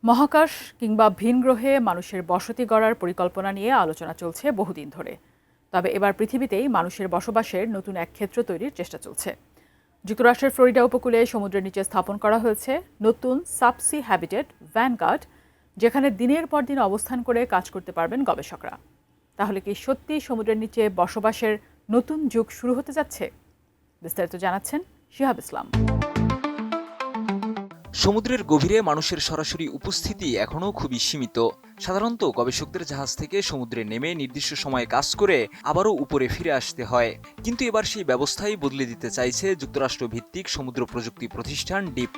মহাকাশ কিংবা ভিন গ্রহে মানুষের বসতি গড়ার পরিকল্পনা নিয়ে আলোচনা চলছে বহুদিন ধরে। তবে এবার পৃথিবীতেই মানুষের বসবাসের নতুন এক ক্ষেত্র তৈরির চেষ্টা চলছে। যুক্তরাষ্ট্রের ফ্লোরিডা উপকূলে সমুদ্রের নিচে স্থাপন করা হয়েছে নতুন সাবসি হ্যাবিটেট ভ্যানগার্ড, যেখানে দিনের পর দিন অবস্থান করে কাজ করতে পারবেন গবেষকরা। তাহলে কি সত্যি সমুদ্রের নিচে বসবাসের নতুন যুগ শুরু হতে যাচ্ছে? বিস্তারিত জানাচ্ছেন শিহাব ইসলাম। সমুদ্রের গভীরে মানুষের সরাসরি উপস্থিতি এখনও খুবই সীমিত। সাধারণত গবেষকদের জাহাজ থেকে সমুদ্রে নেমে নির্দিষ্ট সময়ে কাজ করে আবারও উপরে ফিরে আসতে হয়। কিন্তু এবার সেই ব্যবস্থাই বদলে দিতে চাইছে যুক্তরাষ্ট্র ভিত্তিক সমুদ্র প্রযুক্তি প্রতিষ্ঠান ডিপ।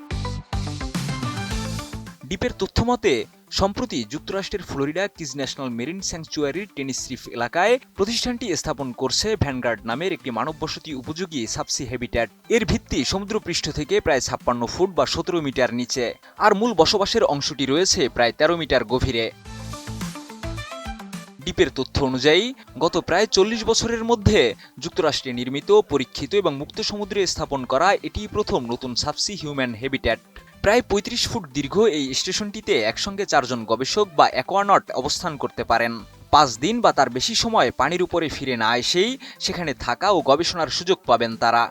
ডিপের তথ্যমতে সম্প্রতি যুক্তরাষ্ট্রের ফ্লোরিডা কিজ ন্যাশনাল মেরিন স্যাংচুয়ারির টেনিস রিফ এলাকায় প্রতিষ্ঠানটি স্থাপন করছে ভ্যানগার্ড নামের একটি মানব বসতি উপযোগী সাবসি হ্যাবিট্যাট। এর ভিত্তি সমুদ্রপৃষ্ঠ থেকে প্রায় 56 ফুট বা 17 মিটার নিচে, আর মূল বসবাসের অংশটি রয়েছে প্রায় 13 মিটার গভীরে। ডিপের তথ্য অনুযায়ী গত প্রায় 40 বছরের মধ্যে যুক্তরাষ্ট্রে নির্মিত, পরীক্ষিত এবং মুক্ত সমুদ্রে স্থাপন করা এটিই প্রথম নতুন সাবসি হিউম্যান হ্যাবিট্যাট। প্রায় 35 ফুট দীর্ঘ এই স্টেশনটিতে একসঙ্গে 4 জন গবেষক বা অ্যাকোয়ানট অবস্থান করতে পারেন। 5 দিন বা তার বেশি সময় পানির উপরে ফিরে না এসেই সেখানে থাকা ও গবেষণার সুযোগ পাবেন তারা।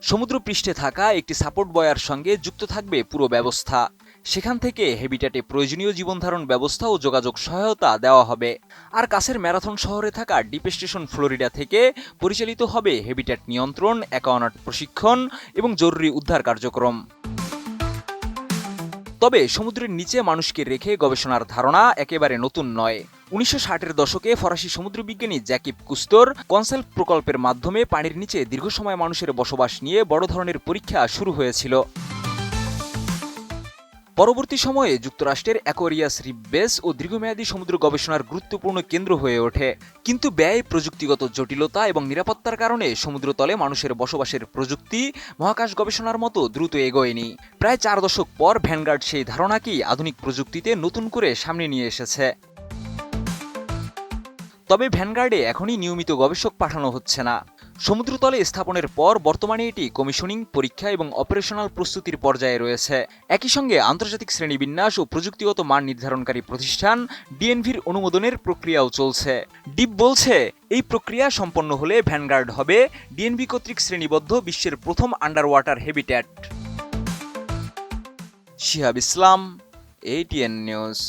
সমুদ্রপৃষ্ঠে থাকা একটি সাপোর্ট বয়ার সঙ্গে যুক্ত থাকবে পুরো ব্যবস্থা। সেখান থেকে হ্যাবিট্যাটে প্রয়োজনীয় জীবনধারণ ব্যবস্থা ও যোগাযোগ সহায়তা দেওয়া হবে। আর কাছের ম্যারাথন শহরে থাকা ডিপ স্টেশন ফ্লোরিডা থেকে পরিচালিত হবে হ্যাবিট্যাট নিয়ন্ত্রণ, অ্যাকোয়ানট প্রশিক্ষণ এবং জরুরি উদ্ধার কার্যক্রম। তবে সমুদ্রের নিচে মানুষকে রেখে গবেষণার ধারণা একেবারে নতুন নয়। 1960-এর দশকে ফরাসি সমুদ্রবিজ্ঞানী জ্যাকিব কুস্তোর কনসেল্ট প্রকল্পের মাধ্যমে পানির নিচে দীর্ঘ সময় মানুষের বসবাস নিয়ে বড় ধরনের পরীক্ষা শুরু হয়েছিল। পরবর্তী সময়ে যুক্তরাষ্ট্রের অ্যাকোয়ারিয়াস রিফ বেস ও দীর্ঘমেয়াদী সমুদ্র গবেষণার গুরুত্বপূর্ণ কেন্দ্র হয়ে ওঠে। কিন্তু ব্যয়, প্রযুক্তিগত জটিলতা এবং নিরাপত্তার কারণে সমুদ্রতলে মানুষের বসবাসের প্রযুক্তি মহাকাশ গবেষণার মতো দ্রুত এগোয়নি। প্রায় 4 দশক পর ভ্যানগার্ড সেই ধারণাকেই আধুনিক প্রযুক্তিতে নতুন করে সামনে নিয়ে এসেছে। তবে ভ্যানগার্ডে এখনই নিয়মিত গবেষক পাঠানো হচ্ছে না। সমুদ্রতলে স্থাপনের পর বর্তমানে এটি কমিশনিং, পরীক্ষা এবং অপারেশনাল প্রস্তুতির পর্যায়ে রয়েছে। একই সঙ্গে আন্তর্জাতিক শ্রেণীবিন্যাস ও প্রযুক্তিগত মান নির্ধারণকারী প্রতিষ্ঠান ডিএনভির অনুমোদনের প্রক্রিয়াও চলছে। ডিপ বলছে, এই প্রক্রিয়া সম্পন্ন হলে ভ্যানগার্ড হবে ডিএনভি কর্তৃক শ্রেণীবদ্ধ বিশ্বের প্রথম আন্ডার ওয়াটার হ্যাবিট্যাট। শিহাব ইসলাম, ATN নিউজ।